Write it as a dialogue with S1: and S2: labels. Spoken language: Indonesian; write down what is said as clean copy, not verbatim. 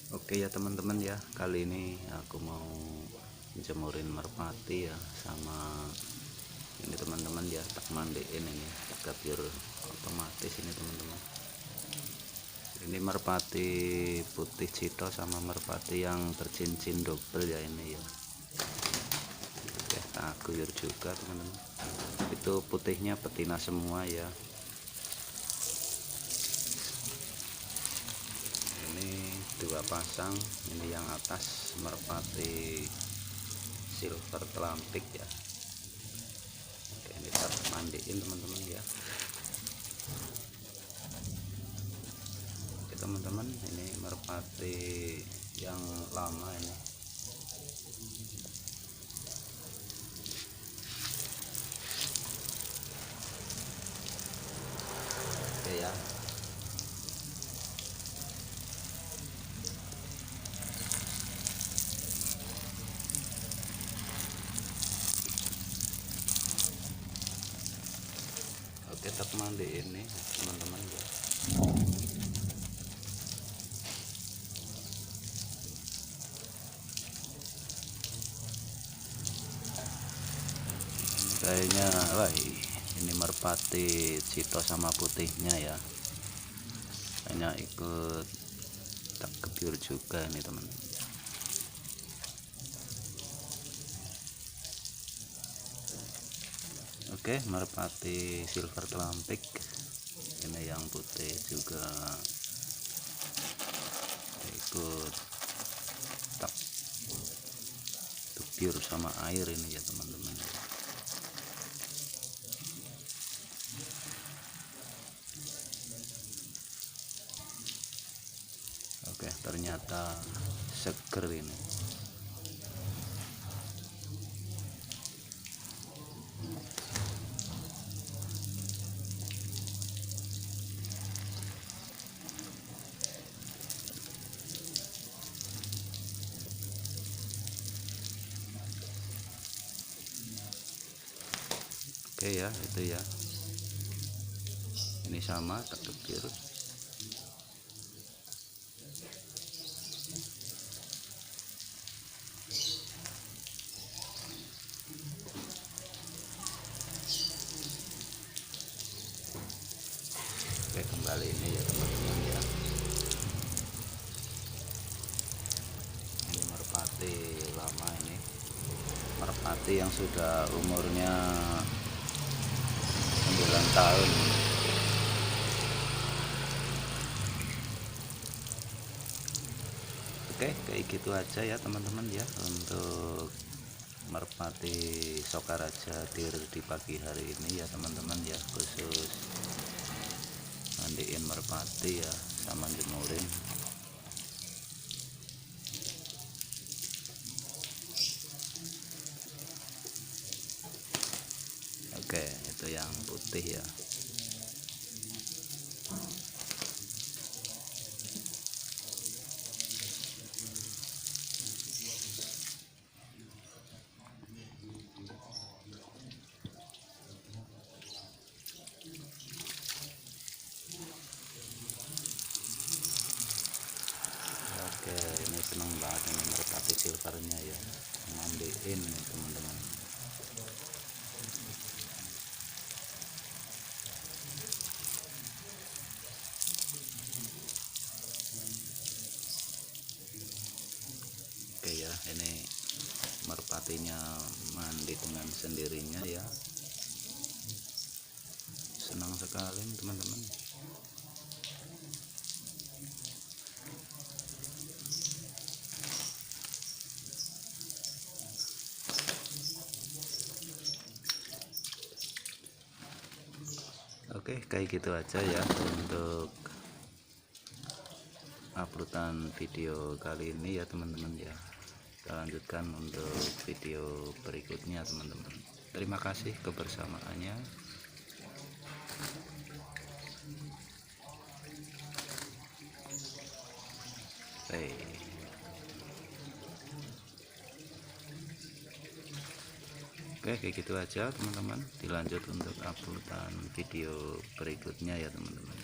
S1: Oke ya teman-teman ya, kali ini aku mau jemurin merpati ya, sama ini teman-teman ya, tak mandiin ini, tak gapur otomatis ini teman-teman. Ini merpati putih cito sama merpati yang bercincin double ya ini ya. Oke, tak guyur juga teman-teman. Itu putihnya betina semua ya. Dua pasang, ini yang atas merpati silver telampik ya. Oke, ini kita mandiin teman-teman ya. Oke teman-teman, ini merpati yang lama ini. Oke ya. Oke, tak mandiin nih teman-teman ya. Kayaknya wah, ini merpati cito sama putihnya ya, hanya ikut tak gebyur juga ini teman. Oke, merpati silver telampik ini yang putih juga ikut tak gebyur sama air ini ya teman-teman. Oke, ternyata seger ini. Oke ya, itu ya. Ini sama tak gebyur. Oke, kembali ini ya teman-teman ya. Ini merpati lama ini, merpati yang sudah umurnya 9 tahun. Oke, kayak gitu aja ya teman-teman ya untuk merpati Sokaraja di pagi hari ini ya teman-teman ya, khusus mandiin merpati ya sama jemurin. Oke, itu yang putih ya. Oke, ini seneng banget ini merpati silvernya ya, mandiin nih teman-teman. Oke ya, ini merpatinya mandi dengan sendirinya ya, senang sekali teman-teman. Oke, kayak gitu aja ya untuk uploadan video kali ini ya teman-teman ya. Kita lanjutkan untuk video berikutnya teman-teman. Terima kasih kebersamaannya. Oke, kayak gitu aja teman-teman. Dilanjut untuk uploadan video berikutnya ya teman-teman.